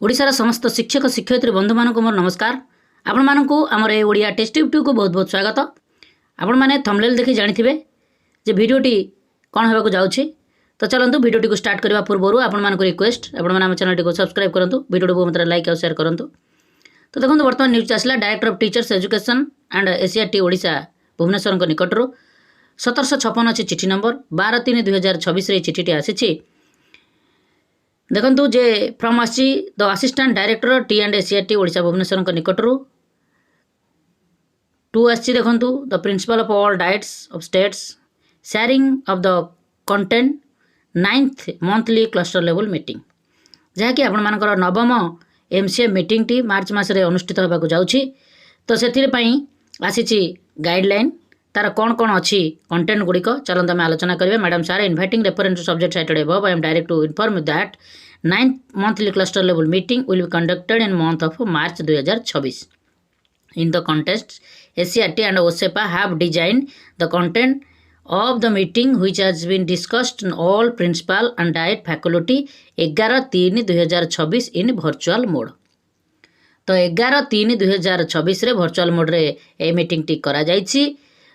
ओडिशार समस्त शिक्षक शिक्षयित्री बंधु मानक मोर नमस्कार। आपण मानकु हमर ए ओडिया टेस्ट ट्यूब को बहुत बहुत स्वागत। आपण माने थंबनेल देखि जानिथिबे जे भिडियोटी कोन हेबाकु जाउछि। तो चलंतु भिडियोटी को स्टार्ट करबा पूर्वरु आपण मानकु रिक्वेस्ट आपण माने हम चैनल को सब्सक्राइब करंतु, भिडियोटी को मात्र लाइक और शेयर करंतु। तो देखंतु वर्तमान न्यूज आसला director of teachers education and SCERT Odisha Bhubaneswar को निकटरो 1756 अछि चिठी नंबर 12/3/2026 रे चिठीटी आसीछि। देखंतु जे फ्रॉम आसी the assistant director T and SCERT Odisha Bhubaneswar को निकटरू टू आसी। देखंतु the principal of all DIETs of states sharing of the content 9th monthly cluster level meeting, जहाँकि आपण मानकर नवम एमसीए मीटिंग टी मार्च मास रे अनुष्ठित होबाकू जाउछि। तो सेथिरे पई आसीछि गाइडलाइन तार कौन कौन अच्छी कंटेंट गुड़िक चलते आम आलोचना करेंगे। Madam sir inviting reference to subject cited above I am direct to inform that 9th monthly cluster level meeting will be conducted in month of March 2026 in the contest SCERT and OSEPA have designed the content of the meeting which has been discussed in all principal and diet faculty 11/3/2026 in virtual mode। तो 11/3/2026 रे virtual mode रे a meeting T करा जाइछि।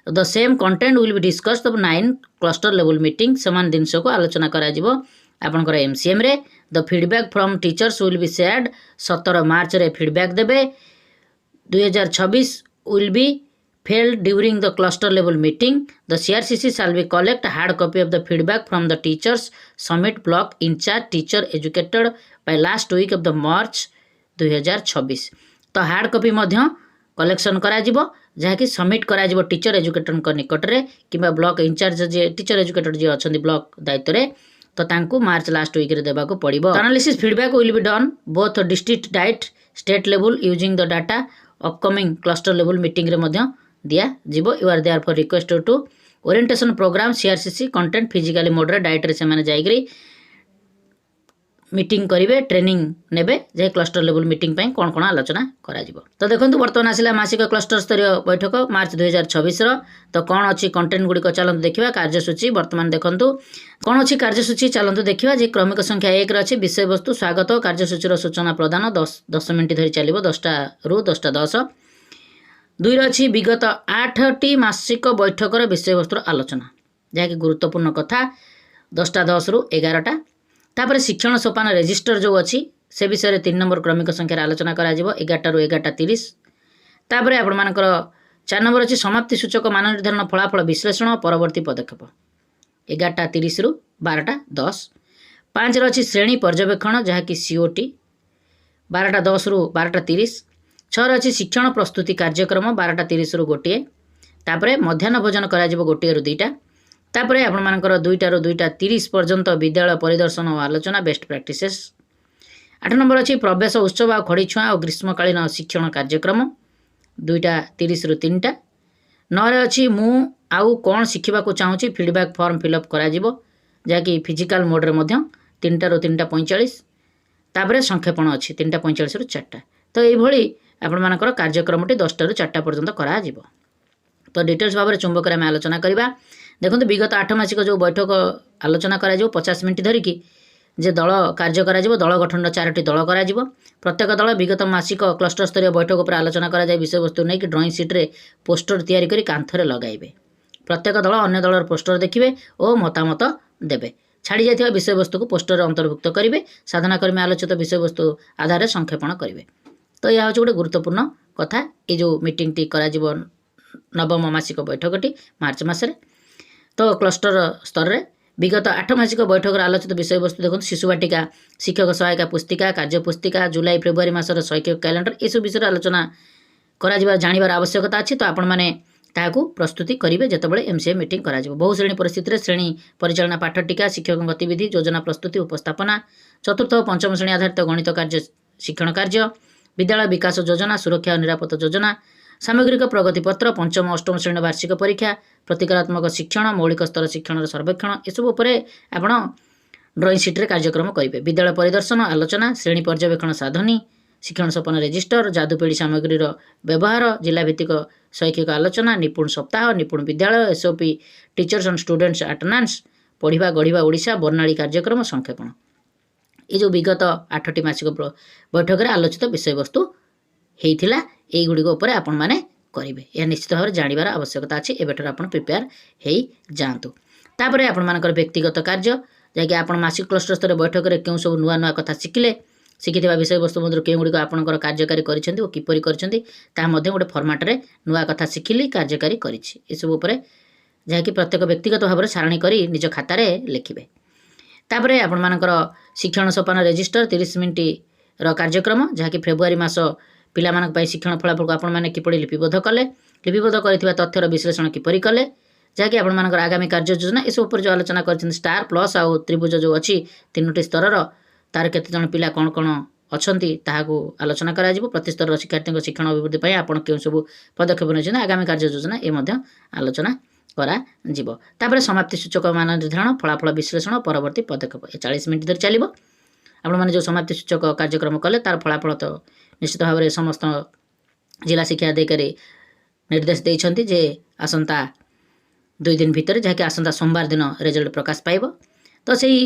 The same content will be discussed of 9 cluster level meeting समान जिनस को आलोचना करा जिवो आपनकर एमसीएम रे। The feedback from teachers will be shared 17 मार्च रे फीडबैक देबे। 2026 will be failed during the cluster level meeting. The CRCC shall be collect hard copy of the feedback from the teachers submit block in charge teacher educated by last week of the March 2026। तो hard copy मध्य collection करा जिवो जहाँकि submit करा जिवो teacher educator को निकट रे किबा ब्लॉक इंचार्ज जे टीचर एजुकेटर जे अछंदी ब्लॉक दायित्व रे तो तांको मार्च लास्ट वीक रे देबाको पड़िबो। Analysis feedback will be done both district DIET state level using the data upcoming cluster level meeting रे मध्य दिया जीवो। You are there for request to orientation programme CRCC content physically mode रे DIET रे से माने जाइग्री मीटिंग करिवे training नेबे जे क्लस्टर लेवल मीटिंग पई कोन कोन आलोचना करा जिवो। तो देखंतु वर्तमान आसिला मासिक क्लस्टर स्तरीय बैठक मार्च 2026 रो। तो कोन अछि कंटेंट गुडी को चलंतु देखिबा। कार्यसूची वर्तमान देखंतु कोन अछि कार्यसूची चलंतु देखिबा। जे क्रमिक संख्या 1 रे अछि विषय वस्तु स्वागत कार्यसूची रो सूचना प्रदान 10 मिनिट धरि चलिबो 10टा रु 10:10। 2 रे अछि विगत 8टी मासिक बैठकर विषय वस्तु आलोचना जहाँकि गुरुत्वपूर्ण कथा 10:10 रु 11टा। तापर शिक्षण सोपान रेजिस्टर जो अच्छी से विषय 3 नंबर क्रमिक संख्यार आलोचना करा 11टा रु 11:30। तापर आपण मानकर 4 नंबर अच्छी समाप्ति सूचक मान निर्धारण फलाफल विश्लेषण परवर्ती पदक्षेप 11:30 रु 12:10। 5 अच्छी श्रेणी पर्यवेक्षण जहाँकि सीओटी 12:10 रु 12:30। 6 अच्छी शिक्षण प्रस्तुति कार्यक्रम 12:30 रु 1। तापर मध्याह्न भोजन करा 1 रु 2टा। तापर आपण मानकर 2टा रु 2:30 पर्यंत विद्यालय परिदर्शन और आलोचना बेस्ट प्रैक्टिसेस। 8 नंबर अच्छी प्रवेश उत्सव आ खड़ी छुआ और ग्रीष्मकालीन शिक्षण कार्यक्रम 2:30 रु 3टा। 9 अच्छी मु आउ कौन शिखा चाहूँगी फीडबैक फॉर्म फिलअप करा जहाँकि फिजिकल मोड रे मध्य 3टा रु 3:45। तापर संक्षेपण अच्छी 3:45 रु 4टा। तो ये आपण मानकर कार्यक्रमटी 10टा रु 4टा पर्यंत करा जिवो। तो डिटेल्स भाव में चुंबक आम आलोचना करवा। देखो विगत 8 मासिक जो बैठक आलोचना करा 50 मिनिट धरिकी जे दल कार्य करा दल गठन 4टी दल करा प्रत्येक दल विगत मासिक क्लस्टर स्तरीय बैठक पर आलोचना करा विषय वस्तु नहीं कि ड्रॉइंग सीट रे पोस्टर तैयारी करी कांथरे लगाइबे। प्रत्येक दल अन्य दलर पोस्टर देखिबे और मतामत देबे। छाड़ी जाइथिबा विषय वस्तु को पोस्टर अंतर्भुक्त करिवे। साधनाकर्मी आलोचित विषय वस्तु आधार में संक्षेपण करिवे। तो यह हूँ गोटे गुरुत्वपूर्ण कथा ये जो मीटिंग टी करा नवम मासिक बैठकटी मार्च मासरे। तो क्लस्टर स्तर रे विगत 8 मासिक बैठक आलोचित विषय वस्तु देखो शिशु बाटिका शिक्षक सहायिका पुस्तिका कार्य पुस्तिका जुलाई फेब्रुआरी मासर शैक्षिक कैलेंडर ये सब विषय आलोचना करा जानिबार आवश्यकता अच्छी। तो आपण मैंने ताकू प्रस्तुति करेंगे जितेबाला एमसीए मीटिंग करा बहु श्रेणी परिस्थिति श्रेणी परिचालना पाठ टीका शिक्षक गतिविधि योजना प्रस्तुति उपस्थापना 4th और 5म श्रेणी आधारित गणित कार्य शिक्षण कार्य विद्यालय विकास योजना सुरक्षा और निरापत्ता योजना सामग्रिक प्रगति पत्र 5म 8म श्रेणी वार्षिक परीक्षा प्रतिकारात्मक शिक्षण मौलिक स्तर शिक्षण सर्वेक्षण यसबू आपण ड्रॉइंग सीट रे कार्यक्रम करेंगे। विद्यालय परिदर्शन आलोचना श्रेणी पर्यवेक्षण साधनी शिक्षण सोपान रेजिस्टर जादुपेढ़ी सामग्री व्यवहार जिला भित्तिक शैक्षिक आलोचना निपुण सप्ताह निपुण विद्यालय SOP teachers and students attendance पढ़ा गढ़ा ओडिशा बर्णाली कार्यक्रम संक्षेपण ये जो विगत 8टी मासिक बैठक में आलोचित विषयवस्तु होता यहीगुड़िक उपर आपण मैंने करेंगे। यह निश्चित भाव में जानवर आवश्यकता अच्छी एबेठर आप प्रिपेयर हो जातु। तापर आपण मानकर व्यक्तिगत कार्य जैकि आप मासिक क्लस्टर स्तर बैठक में क्यों सब नुआ नुआ कथा शिखिले शिखि विषय वस्तु मध्य क्यों गुड़िक आपंकर कार्यकारी किपरि गोटे फर्माट में नुआ कथा शिखिली कार्यकारी करसबू जहाँकि प्रत्येक व्यक्तिगत भाव में सारणी कर निज खातार लिखे। तापर आपण मानकर शिक्षण सोपान रेजिस्टर 30 मिनिट कार्यक्रम जहाँकि फेब्रुआरी मास पिला शिक्षण फलाफल को आपण मैंने किपरि लिपिबद्ध कले लिपिबद्ध कर तथ्यर विश्लेषण किपरि कले जहाँकि आपण मानकर आगामी कार्य योजना इस उपर जो आलोचना कर स्टार प्लस आउ त्रिभुज जो अच्छी 3टी स्तर तार केते जण पिला कौन कौन अच्छी ताकू आलोचना करा प्रति स्तर शिक्षार्थी शिक्षण अभिवृद्धि आपण क्यों सब पदक्षेप नहीं आगामी कार्य योजना ये आलोचना करा समाप्ति सूचक मान निर्धारण फलाफल विश्लेषण परवर्ती पदक्षेप 40 मिनिट धरी चलो आपण जो समाप्ति सूचक कार्यक्रम कले तार फलाफल तो निश्चित भाव में समस्त जिला शिक्षा अधिकारी निर्देश देइछन्ति जे आसंता 2 दिन भितर जहाँकि आसंता सोमवार दिन रिजल्ट प्रकाश पाइब तो सही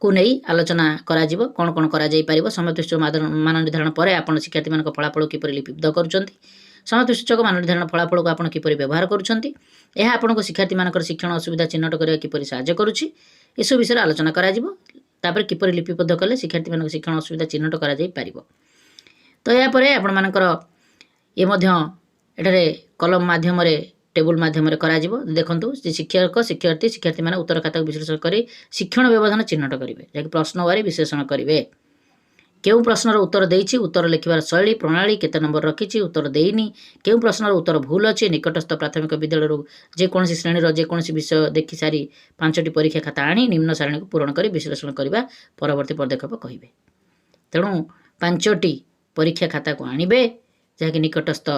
को नहीं आलोचना करा जिवो कौन कौन करा जाई परिबो समाप्ति सूचक मान निर्धारण पर आपण शिक्षार्थी मान फलाफल किपरि लिपिबद्ध करूछन्ति समाप्ति सूचक मान निर्धारण फलाफल को आपण किपरि व्यवहार करूछन्ति यह आपण को शिक्षार्थी मानकर शिक्षण असुविधा चिन्हट करबा किपरि सहायता करूछि एसो विषय आलोचना करा जिवो तापर किपरि लिपिबद्ध कले शिक्षार्थी मान शिक्षण असुविधा चिन्हट करा जाई परिबो। तो या परे आपण मानकर ये मध्य एठारे कलम माध्यम रे टेबुल माध्यम रे करा जिवो देखंतु शिक्षक शिक्षार्थी माने उत्तर खाता विश्लेषण करी शिक्षण व्यवधान चिन्हट करिवे जाकि प्रश्नवारी विश्लेषण करिवे केउ प्रश्नर उत्तर देइछि उत्तर लिखिबार शैली प्रणाली केते नंबर रखिछि उत्तर देइनी केउ प्रश्नर उत्तर भूल अछि निकटस्थ प्राथमिक विद्यालय जे कोनसी श्रेणी जे कोनसी विषय देखि सारी 5टी परीक्षा खाता आनी निम्न सारणी को पूर्ण करी विश्लेषण करिबा परवर्ती पदक्षेप कहिबे। तेणु 5टी परीक्षा खाता को आनिबे जहाँकि निकटस्थ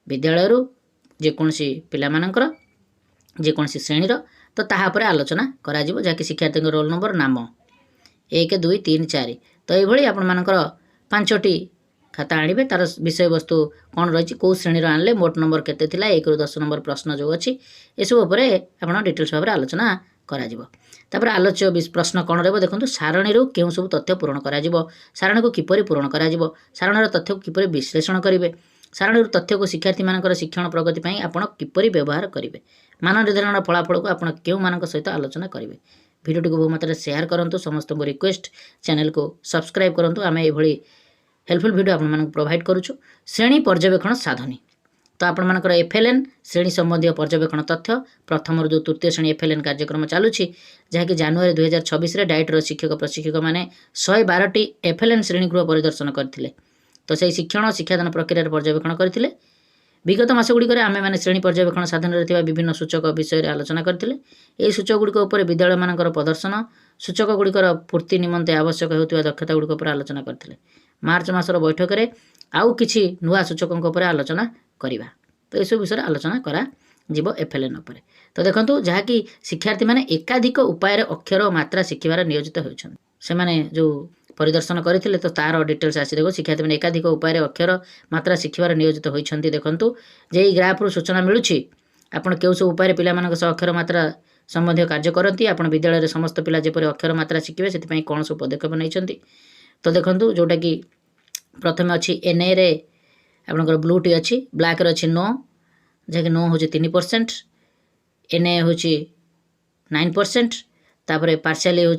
विद्यालय जेकोसी पिलामानंकर जेकोसी श्रेणीर तो ताहा पर आलोचना करा जिवो जहाँकि शिक्षार्थी रोल नंबर नाम 1 2 3 4 तो ये आपण मानकर 5टी खाता आनिबे तार विषय वस्तु कौन रही कौ श्रेणी आनले मोट नंबर केते थिला 1 ରୁ 10 नंबर प्रश्न जो अच्छी एसबू उपरे आपण डिटेल्स भाव में आलोचना करा जिवो। तापर आलोच्य प्रश्न कौन रहिबो देखंतु सारणी केउ सब तथ्य पूरण करा जिवो सारणी को किपरि पूरण करा जिवो सारणीर तथ्य को किपरि विश्लेषण करिवे सारणीर तथ्य को शिक्षार्थी मानकर शिक्षण प्रगति पई आपण किपरि व्यवहार करिवे मान निर्धारण फलाफल को आपण केउ मानक सहित आलोचना करिवे। वीडियो को बहुत मात्रा शेयर करंतु समस्त को रिक्वेस्ट चैनल को सब्सक्राइब करंतु आमे एभली हेल्पफुल वीडियो आपण मानक प्रोवाइड करूछु। श्रेणी पर्यवेक्षण साधनी तो आपण मानकर एफएलएन श्रेणी संबंधी पर्यवेक्षण तथ्य प्रथम जो तृतीय श्रेणी एफएलएन कार्यक्रम चालुछि जहाँकि जनवरी 2026 रे डाइटर शिक्षक प्रशिक्षक माने 112टी एफएलएन श्रेणी गृह परिदर्शन करथिले तो सही शिक्षण शिक्षादान प्रक्रिया पर्यवेक्षण करथिले। विगत मास गुड़िक आम मैंने श्रेणी पर्यवेक्षण साधन विभिन्न सूचक विषय आलोचना करते यही सूचक गुड़िक विद्यालय मानकर प्रदर्शन सूचक गुड़िकर पूर्ति निमंते आवश्यक होता दक्षता गुड़िक आलोचना करते मार्च मासर बैठक में आउ किछि नुआ सूचकों आलोचना करवा तो यह विषय आलोचना करा जीव एफएलएन उपर। तो देखो जहाँकि शिक्षार्थी मैंने एकाधिक उपाय अक्षर मात्रा शिखिबार नियोजित होती से माने जो परिदर्शन करते तो तार डिटेल्स आसी देखो शिक्षार्थी मैंने एकाधिक उपाय अक्षर मात्रा शिखिबार नियोजित होती देखूँ जे ग्राफ्रु सूचना मिलूँ आपड़ केउ सब उपाय पिला अक्षर मात्रा संबंधी कार्य करती आप विद्यालय समस्त पिला जेपरि अक्षर मात्रा शिखिबे से कौन सब पदक्षेप नहीं तो देखो जोटा कि प्रथम अच्छी एनए रे आपंकर ब्लू टी अच्छी ब्लैक रे अच्छी नो जहाँकि नो हूँ 3% एनए हूँ 9% तापर पार्शियली हूँ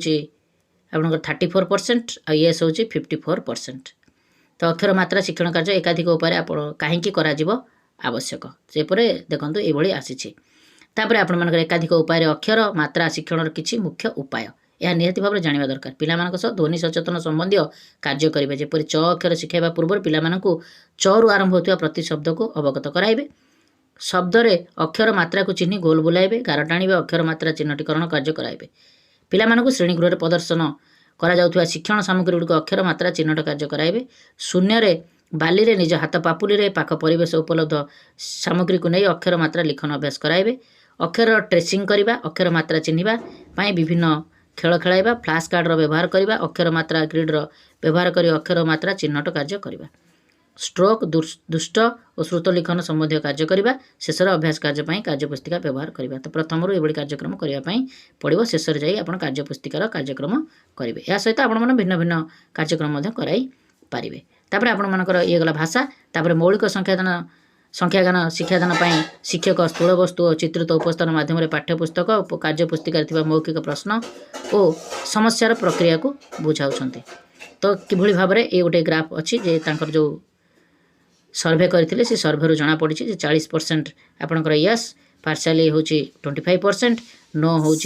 आपंकर 34% और येस हूँ 54%। तो अक्षर मात्रा शिक्षण कार्य एकाधिक उपाय आप कहीं आवश्यक सेपरे देखो ये आसी आपण मानकर एकाधिक उपाय एकाधिक मात्रा शिक्षण किसी मुख्य उपाय यह निहाती भाव में जानवा दरकार पिला ध्वनि सचेतन संबंधी कार्य करेंगे जेपरि च अक्षर शिखाइबा पूर्व पिला च रु आरंभ होता प्रति शब्द को अवगत कराइबे शब्द रे अक्षर मात्रा को चिन्ह गोल बुलाइबे गार टाणिबे अक्षर मात्रा चिन्हटीकरण कार्य कराइबे पिला श्रेणी गृह प्रदर्शन करा शिक्षण सामग्री गुड़िक अक्षर मात्रा चिन्हट कार्य कराइबे शून्य रे बाली रे निज हाथ पापुली रे पाख परिवेश उपलब्ध सामग्री को नहीं अक्षर मात्रा लिखन अभ्यास कराइबे अक्षर ट्रेसिंग करवा अक्षर मात्रा चिन्हिबा पई विभिन्न खेल खेलाइबा फ्लैश कार्ड रो व्यवहार करवा अक्षर मात्रा ग्रिड रो व्यवहार करी अक्षर मात्रा चिन्हट कार्य करवा स्ट्रोक दुष्ट और श्रुत लिखन संबंधी कार्य करवा शेष अभ्यास कार्य कार्यपुस्तिका व्यवहार करवा। तो प्रथम ये कार्यक्रम करने पड़ो शेष जाई आप कार्यपुस्तिकार कार्यक्रम करेंगे। या सहित आपण भिन्न भिन्न कार्यक्रम कराई पारे। तापर आपर ये गला भाषा तापर मौलिक संख्यागान शिक्षादान शिक्षक स्थूल वस्तु और चित्रित उपस्थान माध्यम पाठ्यपुस्तक और कार्यपुस्तिका मौखिक प्रश्न और समस्यार प्रक्रिया को बुझाऊँ। तो किभली भाव में ये गोटे ग्राफ अच्छी जे तांकर जो सर्वे करते से सर्भे जना पड़ी 40% आपणकर यस पार्शियली हूँ 25% नो हूँ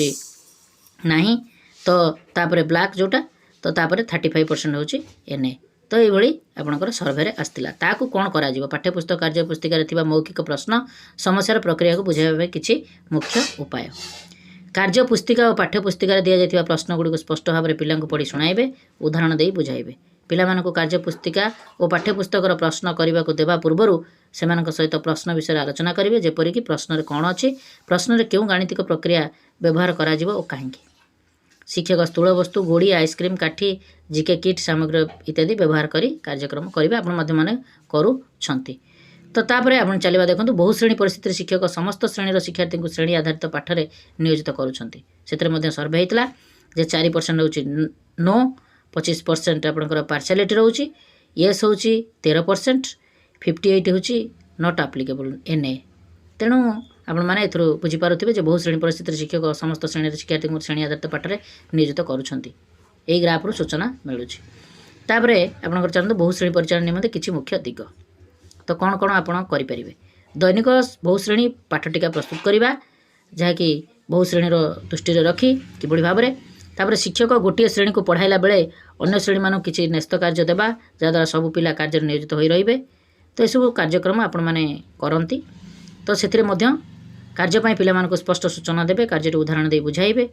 नहीं। तो तापर ब्लैक जोटा तो तापर 35% हूँ एनए। तो ये आपणकर सर्भे आसला ताकू कौन करा पाठ्यपुस्तक कार्यपुस्तिका मौखिक प्रश्न समस्यार प्रक्रिया को बुझाइबा किछि मुख्य उपाय। कार्यपुस्तिका और पाठ्यपुस्तिका दि जाइथिबा प्रश्न गुडी को स्पष्ट भाव में पिलांको पढ़ी सुनाइबे उदाहरण देई बुझाइबे। पिलामानको कार्यपुस्तिका और पाठ्यपुस्तकर प्रश्न करने को देवा पूर्व से सहित प्रश्न विषय आलोचना करेंगे जेपरिक प्रश्न में कौन अच्छी प्रश्न क्यों गाणितिक प्रक्रिया व्यवहार करा और कहीं। शिक्षक स्थूल वस्तु गोड़ी आइसक्रीम काठी जिके किट सामग्री इत्यादि व्यवहार करी कार्यक्रम करेंगे आपने करुँच। तो तापर आप चलवा देखो बहुश्रेणी परिस्थिति शिक्षक समस्त श्रेणी शिक्षार्थी को श्रेणी आधारित पाठ में नियोजित करुँच। सर्भे होता जे 4% हूँ नो 25% आपंकर पार्शियलिटी रोचे येस हूँ 13% 58 हूँ नॉट आप्लिकेबल एनए। तेणु आपण मैंने एथर बुझीपारे जो बहुश्रेणी परिस्थिति शिक्षक समस्त श्रेणी शिक्षार्थी को श्रेणी आधारित पाठ में नियोजित करुँच। यही ग्राफ्रु सूचना मिलूँ। तापर आपंकर चलते बहुश्रेणी परिचालन निमंते किसी मुख्य दिग तो कौन कौन आप करें। दैनिक बहुश्रेणी पाठटिका प्रस्तुत करवा जहाँकि बहुश्रेणी दृष्टि रखी किभली भाव में। तापर शिक्षक गोटे श्रेणी को पढ़ाइला बेले अन्य श्रेणी मानक किसी न्यस्त कार्य देवा जहाँद्वारा सबू पिला कार्य नियोजित हो रही। तो यू कार्यक्रम आपण मैंने करती। तो से कार्यपाई पिला स्पष्ट सूचना देवे कार्य उदाहरण दे बुझाइबे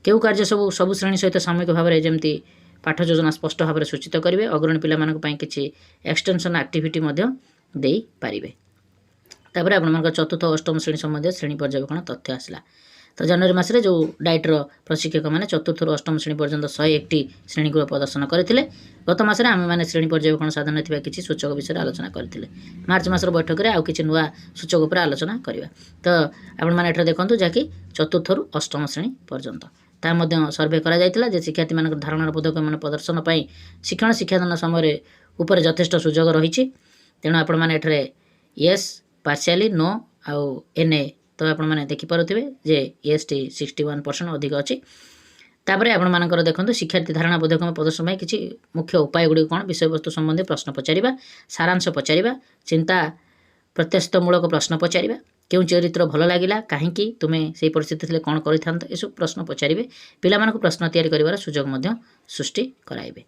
क्यों कार्य सबू श्रेणी सहित सामूहिक भाव में जमी पाठ योजना स्पष्ट भाव में सूचित करेंगे। अग्रणी पिला किसी एक्सटेंशन एक्टिविटी दे पारे। तापर आप चतुर्थ और अष्टम श्रेणी संबंधी श्रेणी पर्यवेक्षण तथ्य आसला। तो जनवरी मासरे जो डाइटर प्रशिक्षक मैंने चतुर्थ और अष्टम श्रेणी पर्यंत 101 श्रेणीगुड़ प्रदर्शन करते। गत मसरे आम मैंने श्रेणी पर्यवेक्षण साधन किसी सूचक विषय आलोचना करते। मार्च मासर बैठक में आउ कि नुआ सूचक पर आलोचना करवा। तो आपने देखूँ जहाँकि चतुर्थ रु अष्टम श्रेणी पर्यंत ता सर्भे करा शिक्षार्थी मान धारणार बोधक मान प्रदर्शन पर शिक्षण शिक्षादान समय उपर यथेष्ट सुजोग रही। तेणु आपण मैंने येस पार्शियली नो आउ एनए तो आपने देखिपे जे एस टी 61% अधिक अच्छी। तापर आपर देखो शिक्षार्थी धारणा बोधक प्रदर्शन में किसी मुख्य उपाय गुड़ी कौन विषय वस्तु संबंधी प्रश्न पचार सारांश पचार चिंता प्रत्याशितमूलक प्रश्न पचार क्यों चरित्र भल लगे कहीं तुम्हें से परिस्थिति कौन कर प्रश्न पचारे पिला प्रश्न तैयारी कर सुजोग सृष्टि कराइबे।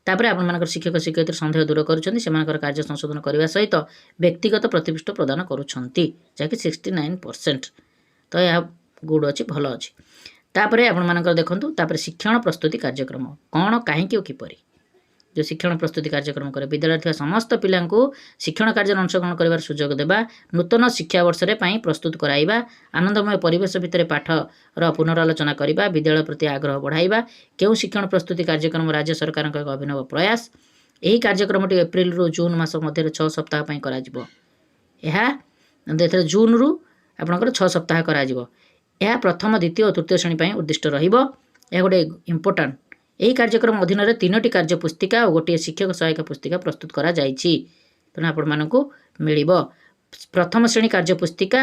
तापर आप शिक्षक शिक्षयित्री सन्देह दूर कर कार्य संशोधन करने सहित व्यक्तिगत प्रतिपुष्ट प्रदान करुँच जहाँकि 69%। तो यह गुड अच्छी भल अच्छी। तापर आप देखूँ शिक्षण प्रस्तुति कार्यक्रम कौन कहीं किपरि जो शिक्षण प्रस्तुति कार्यक्रम करे विद्यालय थी समस्त पिला शिक्षण कार्य अंशग्रहण कर सुजोग देवा नूतन शिक्षा वर्ष प्रस्तुत कराइबा आनंदमय परिवेश भितर पाठर पुनरालोचना करवा विद्यालय प्रति आग्रह बढ़ाइबा क्यों शिक्षण प्रस्तुति कार्यक्रम राज्य सरकार एक अभिनव प्रयास। यही कार्यक्रम एप्रिल रु जून मास मध्य 6 सप्ताह करा जून रु आपंकर 6 सप्ताह करा प्रथम द्वितीय और तृतीय श्रेणी उद्दिष्ट रहा गोटे इम्पोर्टाट। यही कार्यक्रम अधीन 3टी कार्य पुस्तिका और गोटे शिक्षक सहायक पुस्तिका प्रस्तुत करा जाइछि। तेणु आपण मानक मिल प्रथम श्रेणी कार्य पुस्तिका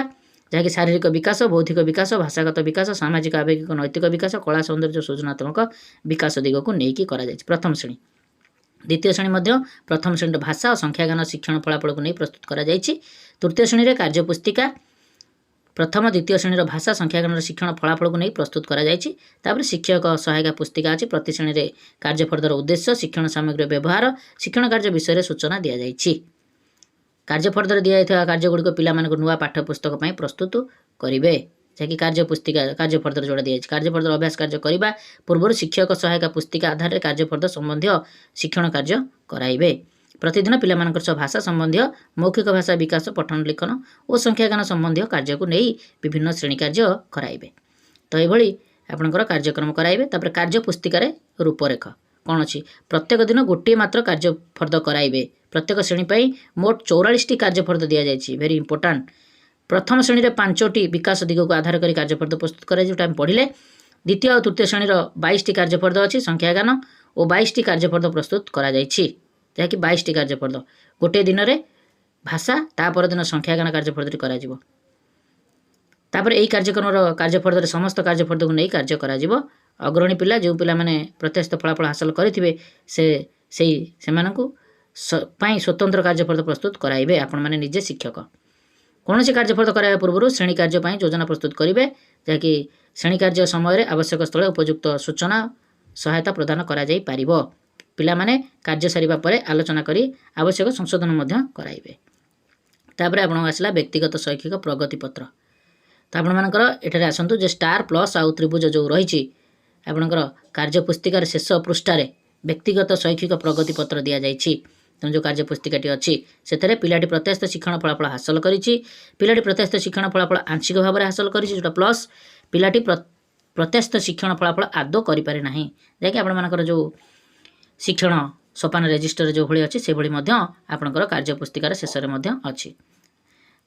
जहाँकि शारीरिक विकास बौद्धिक विकास भाषागत विकास सामाजिक आवेगिक नैतिक विकास कला सौंदर्य सृजनात्मक विकास दिग को लेकिन करा जाइछि प्रथम श्रेणी। द्वितीय श्रेणी प्रथम श्रेणी भाषा और संख्यागान शिक्षण फलाफल को नहीं प्रस्तुत करा जाइछि। तृतीय श्रेणी कार्य पुस्तिका प्रथम द्वितीय श्रेणी भाषा संख्यागान शिक्षण फलाफल को नहीं प्रस्तुत करा जाइछि। तापर शिक्षक सहायक पुस्तिका अच्छी प्रति श्रेणी कार्यफर्दर उद्देश्य शिक्षण सामग्री व्यवहार शिक्षण कार्य विषय सूचना दि जाइछि। कार्यफर्दर दि जाइथिबा कार्यगुड़िक पिला नुआ पाठ्यपुस्तक प्रस्तुत करेंगे जहाँकि कार्यपुस्तिका कार्यफर्दर जोड़ा दिया कार्यफर्दर अभ्यास कार्य करने पूर्व शिक्षक सहायक पुस्तिका आधार में कार्यफर्दर संबंधी शिक्षण कार्य कराइबे। प्रतिदिन पिला भाषा संबंधी मौखिक भाषा विकास पठन लिखन और संख्यागान संबंधी कार्य को नहीं विभिन्न श्रेणी कार्य कराइबे। तो ये आपंकर कार्यक्रम कराइबे। तापर कार्य पुस्तिकार रूपरेख कौन अच्छी प्रत्येक दिन गोटे मात्र कार्य फर्द कराइबे प्रत्येक श्रेणी मोट 44टी कार्यफर्द दि जाएगी भेरी इंपोर्टाट प्रथम श्रेणी में 5टी विकास दिग को आधार कर कार्यफर्द प्रस्तुत कर पढ़ले द्वितीय और तृतीय श्रेणी 22टी कार्यफर्द अच्छी संख्यागान और 22टी कार्यफर्द प्रस्तुत करा जहाँकि 22टी कार्यफर्द गोटे दिन में भाषा तापर दिन संख्यागान कार्यफर्द तापर यही कार्यक्रम कार्यफर्द समस्त कार्यफर्द को नहीं कार्य करा अग्रणी पिला जो पिला माने प्रत्याशित फलाफल हासिल करेंगे से स्वतंत्र कार्यफर्द प्रस्तुत कराइबे आपण माने निजे शिक्षक कौन से कार्यफर्द कराया पूर्व श्रेणी कार्य योजना प्रस्तुत करेंगे जहाँकि श्रेणी कार्य समय आवश्यक स्थल उपयुक्त सूचना सहायता प्रदान करा जाई पारिबो पिला माने कार्य सारिबा परे आलोचना करी आवश्यक संशोधन मध्य कराइबे तापर आपण आसला व्यक्तिगत शैक्षिक प्रगति पत्र तो आपणकर एठारे आसतु जे स्टार प्लस आउ त्रिभुज जो रही आपणकर कार्य पुस्तिकार शेष पृष्ठार व्यक्तिगत शैक्षिक प्रगति पत्र दि जाइए तेणु जो कार्य पुस्तिकाटी अच्छी से पिलाटी प्रत्याशित शिक्षण फलाफल हासिल करिछि पिलाटी प्रत्याशित शिक्षण फलाफल आंशिक भाव में हासिल करिछि जोटा प्लस पिलाटी प्रत्याशित शिक्षण फलाफल आदौ करें ना जैकि आपणकर जो शिक्षण सोपान रेजिस्टर जो भली अच्छी से भली आपणकर कार्य पुस्तिकार शेष में अच्छी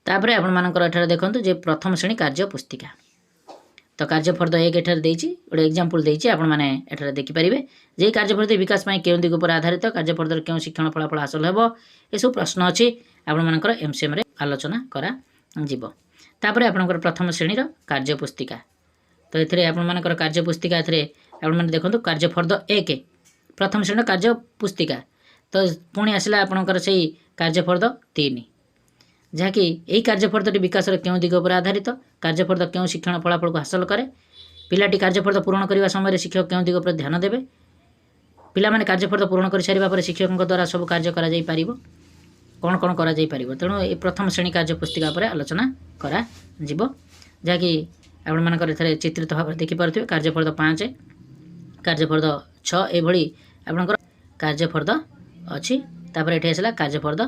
तापर आपणकर एठारे देखंतु जे प्रथम श्रेणी कार्य पुस्तिका तो कार्यफर्द 1 एठारे देछि गोटे एग्जांपल देछि आपण माने एठारे देखि परिबे जे कार्यफर्द विकास पई केउ दिग पर आधारित कार्यफर्द केउ शिक्षण फलाफल हासिल हेबो ए सब प्रश्न अछि आपण मानकर एमसीएम रे आलोचना करा जिवो तापर आपणकर प्रथम श्रेणी रो कार्य पुस्तिका तो एथिरे आपण मानकर कार्य पुस्तिका एथिरे आपण माने देखंतु कार्यफर्द 1 प्रथम श्रेणी कार्य पुस्तिका तो पुणी आसला आपणकर सेही कार्यफर्द 3 जहाँकि यही कार्यफर्दी विकास क्यों दिग पर आधारित कार्यफर्द क्यों शिक्षण फलाफल को हासिल करे पिलाटी कार्यफर्द पूरण करने समय शिक्षक क्यों दिग पर ध्यान देवे पिला माने कार्यफर्द पूरण कर सारिबा पर शिक्षकों द्वारा सब कार्य करा जाई पारिबो कौन कौन करा जाई पारिबो तेणु ये प्रथम श्रेणी कार्य पुस्तिका पर आलोचना करा जिवो जहाँकि आपण मानकर एथरे चित्रित भाव देखि पारुथिबे कार्यफर्द 5 कार्यफर्द 6 एभली आपनकर कार्यफर्द अछि तापर एठी आसला कार्यफर्द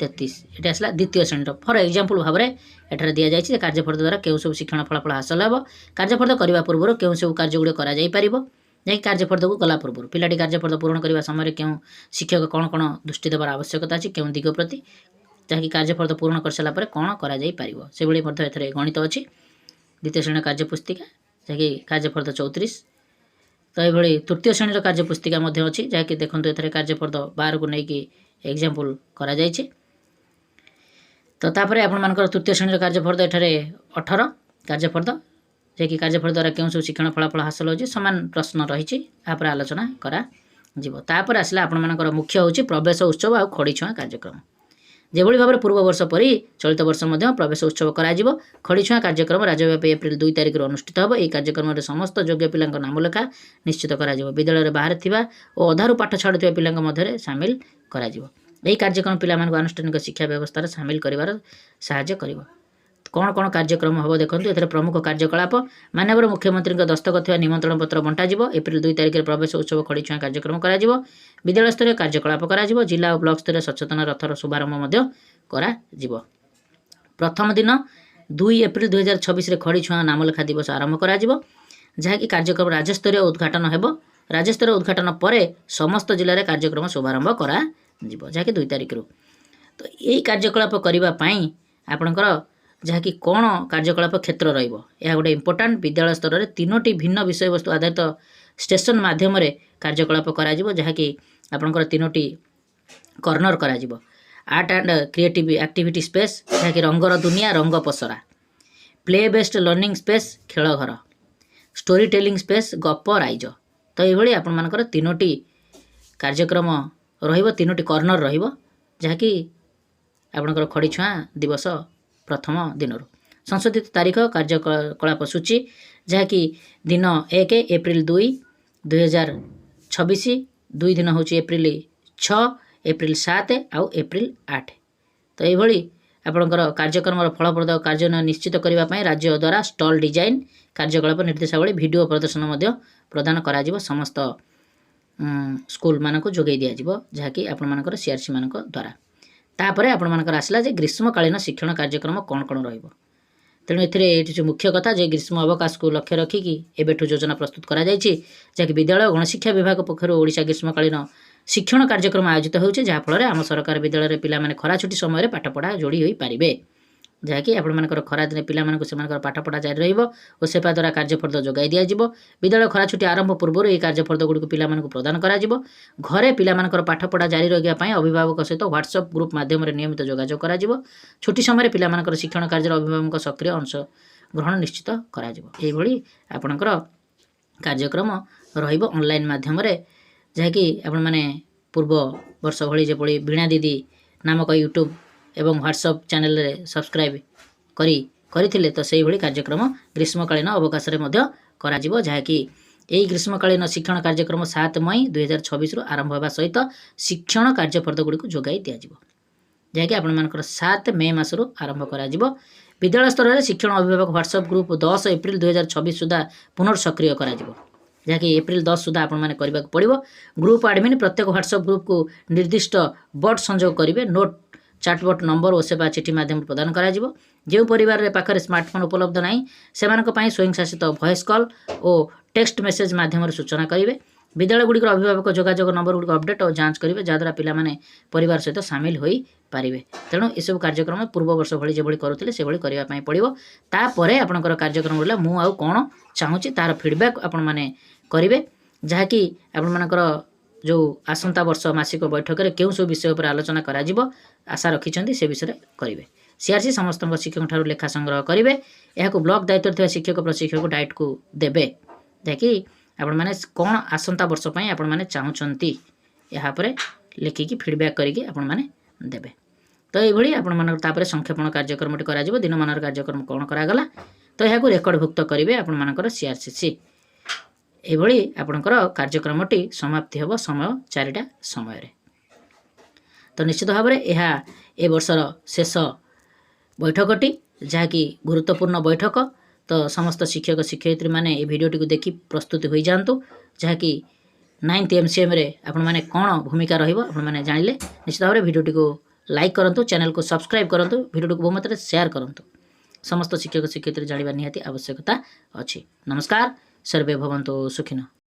33 ये आसला द्वितीय श्रेणी फॉर एग्जांपल भाव में एठारे दि जाइए कार्यफर्द द्वारा केउ सब शिक्षण फलाफल हासिल हेब कार्यफर्द करने पूर्व केउ सब कार्य गुड़ करा जाई परिबो जैकि कार्यफर्द को गला पूर्व पिलाटी कार्यफर्द पूरण करने समय केउ शिक्षक कौन कौन दृष्टि देवार आवश्यकता अच्छी केउ दिग प्रति जहाँकि कार्यफर्द पूरण कर सारा पर कौन करा जाई परिबो से भली मध्ये एथरे गणित अच्छी द्वितीय श्रेणी कार्य पुस्तिका जहाँकि कार्यफर्द 34 तो ये तृतीय श्रेणी कार्य पुस्तिका अच्छी जहाँकि देखो एथरे कार्यफर्द 12 को लेकिन एग्जांपल करा जाइए तो तापर आपंकर तृतीय श्रेणी कार्यफर्द एठारे 18 कार्यफर्द जैकि कार्यफर्द द्वारा केउ सब शिक्षण फलाफल हासिल होछि समान प्रश्न रही आलोचना करा जिवो तापर आसला आपंकर मुख्य होछि प्रवेश उत्सव आ खड़ी छुआ कार्यक्रम जेभली भाव पूर्व वर्ष परी चलित वर्ष मध्य प्रवेश उत्सव करा जिवो खड़ी छुआ कार्यक्रम राज्यव्यापी एप्रिल 2 तारिख अनुष्ठित होब यह कार्यक्रम में समस्त योग्य पिला नाम लेखा निश्चित करा जिवो विद्यालय बाहर थिबा और अधारू पाठ छाड़ुथिबा पिलांक मध्यरे शामिल करा जिवो यही कार्यक्रम पिला आनुष्ठानिक शिक्षा व्यवस्था सामिल कर साहाय्य करिवो कौन कौन कार्यक्रम हम देखो एथरे प्रमुख कार्यकलाप माननीय मुख्यमंत्री दस्तखत निमंत्रण पत्र बंटा जिवो एप्रिल 2 तारिख में प्रवेश उत्सव खड़ी छुआ कार्यक्रम करा जिवो विद्यालय स्तरीय कार्यकलाप करा जिवो जिला और ब्लॉक स्तरीय सचेतन रथर शुभारंभ मध्य करा जिवो प्रथम दिन 2 एप्रिल 2026 रे खड़ी छुआ नामलेखा दिवस आरंभ करा जिवो जहाँकि कार्यक्रम राज्यस्तरीय उद्घाटन हेबो राज्यस्तरीय उद्घाटन पर समस्त जिले में कार्यक्रम शुभारंभ करा जिवो जहाँकि 2 तारिख तो यही कार्यकलाप करने आपणकर जहाँकि कौन कार्यकलाप क्षेत्र रहिबो यह गोटे इंपोर्टाट विद्यालय स्तर में 3टी भिन्न विषय वस्तु आधारित स्टेशन माध्यम कार्यकलाप करा जिवो जहाँकि आपणकर 3टी कर्नर करा जिवो art and creative activity space जहाँकि रंगर दुनिया रंग पसरा प्ले बेस्ड लर्निंग स्पेस खेल घर स्टोरी टेलिंग स्पेस गप राइज तो ये आपण मानकर 3टी कार्यक्रम रहिबो 3टी कर्नर रहिबो जहाँकि आपणकर खड़ी छुआ दिवस प्रथम दिन संशोधित तारीख कार्यकलाप सूची जहाँकि दिन 1 एप्रिल 2 2026 2 दिन हूँ एप्रिल 6 एप्रिल 7 आउ एप्रिल 8 तो ये आपणकर कार्यक्रम फलप्रद कार्य निश्चित करने राज्य द्वारा स्टल डिजाइन कार्यकलाप निर्देशावली वीडियो प्रदर्शन प्रदान करा समस्त स्कूल मानक जोगई दिज्व जहाँकि आपंकर सीआरसी मान द्वारा तापर आपंकर आसला जे ग्रीष्मकालीन शिक्षण कार्यक्रम कौन कौन रहिबो तेणु ये मुख्य कथा जे ग्रीष्म अवकाश को लक्ष्य रखिकी एबेठू योजना प्रस्तुत करा जायछि जहाँकि विद्यालय गणशिक्षा विभाग पक्षर ओडिशा ग्रीष्मकालीन ଶିକ୍ଷଣ କାର୍ଯ୍ୟକ୍ରମ ଆୟୋଜିତ ହେଉଛି, ଯାହାଫଳରେ ଆମ ସରକାର ବିଦ୍ୟାଳୟରେ ପିଲାମାନେ ଖରା ଛୁଟି ସମୟରେ ପାଠପଢ଼ା ଯୋଡ଼ି ହୋଇପାରିବେ, ଯାହାକି ଆପଣମାନଙ୍କର ଖରାଦିନେ ପିଲାମାନଙ୍କୁ ସେମାନଙ୍କର ପାଠପଢ଼ା ଜାରି ରହିବ ଓ ସେପା ଦ୍ୱାରା କାର୍ଯ୍ୟଫର୍ଦ୍ଦ ଯୋଗାଇ ଦିଆଯିବ। ବିଦ୍ୟାଳୟ ଖରା ଛୁଟି ଆରମ୍ଭ ପୂର୍ବରୁ ଏହି କାର୍ଯ୍ୟଫର୍ଦ୍ଦଗୁଡ଼ିକୁ ପିଲାମାନଙ୍କୁ ପ୍ରଦାନ କରାଯିବ। ଘରେ ପିଲାମାନଙ୍କର ପାଠପଢ଼ା ଜାରି ରଖିବା ପାଇଁ ଅଭିଭାବକ ସହିତ ହ୍ୱାଟ୍ସଆପ୍ ଗ୍ରୁପ୍ ମାଧ୍ୟମରେ ନିୟମିତ ଯୋଗାଯୋଗ କରାଯିବ। ଛୁଟି ସମୟରେ ପିଲାମାନଙ୍କର ଶିକ୍ଷଣ କାର୍ଯ୍ୟରେ ଅଭିଭାବକଙ୍କ ସକ୍ରିୟ ଅଂଶଗ୍ରହଣ ନିଶ୍ଚିତ କରାଯିବ। ଏହିଭଳି ଆପଣଙ୍କର କାର୍ଯ୍ୟକ୍ରମ ରହିବ ଅନଲାଇନ୍ ମାଧ୍ୟମରେ, ଯାହାକି ଆପଣମାନେ ପୂର୍ବ ବର୍ଷ ଭଳି ଯେଭଳି ବୀଣା ଦିଦି ନାମକ ୟୁଟ୍ୟୁବ୍ ଏବଂ ହ୍ୱାଟ୍ସଆପ୍ ଚ୍ୟାନେଲରେ ସବସ୍କ୍ରାଇବ୍ କରିଥିଲେ, ତ ସେଇଭଳି କାର୍ଯ୍ୟକ୍ରମ ଗ୍ରୀଷ୍ମକାଳୀନ ଅବକାଶରେ ମଧ୍ୟ କରାଯିବ, ଯାହାକି ଏହି ଗ୍ରୀଷ୍ମକାଳୀନ ଶିକ୍ଷଣ କାର୍ଯ୍ୟକ୍ରମ 7 ମଇ 2026ରୁ ଆରମ୍ଭ ହେବା ସହିତ ଶିକ୍ଷଣ କାର୍ଯ୍ୟଫର୍ଦ୍ଦଗୁଡ଼ିକୁ ଯୋଗାଇ ଦିଆଯିବ, ଯାହାକି ଆପଣମାନଙ୍କର 7 ମେ ମାସରୁ ଆରମ୍ଭ କରାଯିବ। ବିଦ୍ୟାଳୟ ସ୍ତରରେ ଶିକ୍ଷଣ ଅଭିଭାବକ ହ୍ୱାଟ୍ସଆପ୍ ଗ୍ରୁପ୍ 10 ଏପ୍ରିଲ 2026 ସୁଦ୍ଧା ପୁନଃସକ୍ରିୟ କରାଯିବ, ଯାହାକି ଏପ୍ରିଲ 10 ସୁଦ୍ଧା ଆପଣମାନେ କରିବାକୁ ପଡ଼ିବ। ଗ୍ରୁପ୍ ଆଡମିନ୍ ପ୍ରତ୍ୟେକ ହ୍ୱାଟ୍ସଆପ୍ ଗ୍ରୁପ୍କୁ ନିର୍ଦ୍ଦିଷ୍ଟ ବଟ୍ ସଂଯୋଗ କରିବେ। ନୋଟ୍, ଚାଟବଟ୍ ନମ୍ବର ଓ ସେବା ଚିଠି ମାଧ୍ୟମରେ ପ୍ରଦାନ କରାଯିବ। ଯେଉଁ ପରିବାରରେ ପାଖରେ ସ୍ମାର୍ଟଫୋନ୍ ଉପଲବ୍ଧ ନାହିଁ, ସେମାନଙ୍କ ପାଇଁ ସ୍ୱୟଂଶାସିତ ଭଏସ୍ କଲ୍ ଓ ଟେକ୍ସଟ ମେସେଜ ମାଧ୍ୟମରେ ସୂଚନା କରିବେ। ବିଦ୍ୟାଳୟଗୁଡ଼ିକର ଅଭିଭାବକ ଯୋଗାଯୋଗ ନମ୍ବରଗୁଡ଼ିକ ଅପଡେଟ୍ ଓ ଯାଞ୍ଚ କରିବେ, ଯାହାଦ୍ୱାରା ପିଲାମାନେ ପରିବାର ସହିତ ସାମିଲ ହୋଇପାରିବେ। ତେଣୁ ଏସବୁ କାର୍ଯ୍ୟକ୍ରମ ପୂର୍ବ ବର୍ଷ ଭଳି ଯେଭଳି କରୁଥିଲେ ସେଭଳି କରିବା ପାଇଁ ପଡ଼ିବ। ତାପରେ ଆପଣଙ୍କର କାର୍ଯ୍ୟକ୍ରମ ରହିଲା ମୁଁ ଆଉ କ'ଣ ଚାହୁଁଛି ତାହାର ଫିଡ଼ବ୍ୟାକ୍ ଆପଣମାନେ କରିବେ, ଯାହାକି ଆପଣମାନଙ୍କର ଯେଉଁ ଆସନ୍ତା ବର୍ଷ ମାସିକ ବୈଠକରେ କେଉଁ ସବୁ ବିଷୟ ଉପରେ ଆଲୋଚନା କରାଯିବ ଆଶା ରଖିଛନ୍ତି ସେ ବିଷୟରେ କରିବେ। CRC ସମସ୍ତଙ୍କ ଶିକ୍ଷକଙ୍କଠାରୁ ଲେଖା ସଂଗ୍ରହ କରିବେ। ଏହାକୁ ବ୍ଲକ୍ ଦାୟିତ୍ୱରେ ଥିବା ଶିକ୍ଷକ ପ୍ରଶିକ୍ଷକ ଡାଏଟ୍କୁ ଦେବେ, ଯାହାକି ଆପଣମାନେ କ'ଣ ଆସନ୍ତା ବର୍ଷ ପାଇଁ ଆପଣମାନେ ଚାହୁଁଛନ୍ତି ଏହା ଉପରେ ଲେଖିକି ଫିଡ଼ବ୍ୟାକ୍ କରିକି ଆପଣମାନେ ଦେବେ। ତ ଏଇଭଳି ଆପଣମାନଙ୍କର ତାପରେ ସଂକ୍ଷେପଣ କାର୍ଯ୍ୟକ୍ରମଟି କରାଯିବ। ଦିନମାନର କାର୍ଯ୍ୟକ୍ରମ କ'ଣ କରାଗଲା, ତ ଏହାକୁ ରେକର୍ଡ଼ଭୁକ୍ତ କରିବେ ଆପଣମାନଙ୍କର CRCC। ଏଇଭଳି ଆପଣଙ୍କର କାର୍ଯ୍ୟକ୍ରମଟି ସମାପ୍ତି ହେବ ସମୟ 4ଟା ସମୟରେ। ତ ନିଶ୍ଚିତ ଭାବରେ ଏହା ଏ ବର୍ଷର ଶେଷ ବୈଠକଟି, ଯାହାକି ଗୁରୁତ୍ୱପୂର୍ଣ୍ଣ ବୈଠକ। ତ ସମସ୍ତ ଶିକ୍ଷକ ଶିକ୍ଷୟିତ୍ରୀମାନେ ଏହି ଭିଡ଼ିଓଟିକୁ ଦେଖି ପ୍ରସ୍ତୁତି ହୋଇଯାଆନ୍ତୁ, ଯାହାକି 9th MCMରେ ଆପଣମାନେ କ'ଣ ଭୂମିକା ରହିବ ଆପଣମାନେ ଜାଣିଲେ। ନିଶ୍ଚିତ ଭାବରେ ଭିଡ଼ିଓଟିକୁ ଲାଇକ୍ କରନ୍ତୁ, ଚ୍ୟାନେଲକୁ ସବସ୍କ୍ରାଇବ୍ କରନ୍ତୁ, ଭିଡ଼ିଓଟିକୁ ବହୁମାତ୍ରାରେ ସେୟାର କରନ୍ତୁ। ସମସ୍ତ ଶିକ୍ଷକ ଶିକ୍ଷୟିତ୍ରୀ ଜାଣିବା ନିହାତି ଆବଶ୍ୟକତା ଅଛି। ନମସ୍କାର, ସର୍ବେ ଭବନ୍ତୁ ସୁଖିନଃ।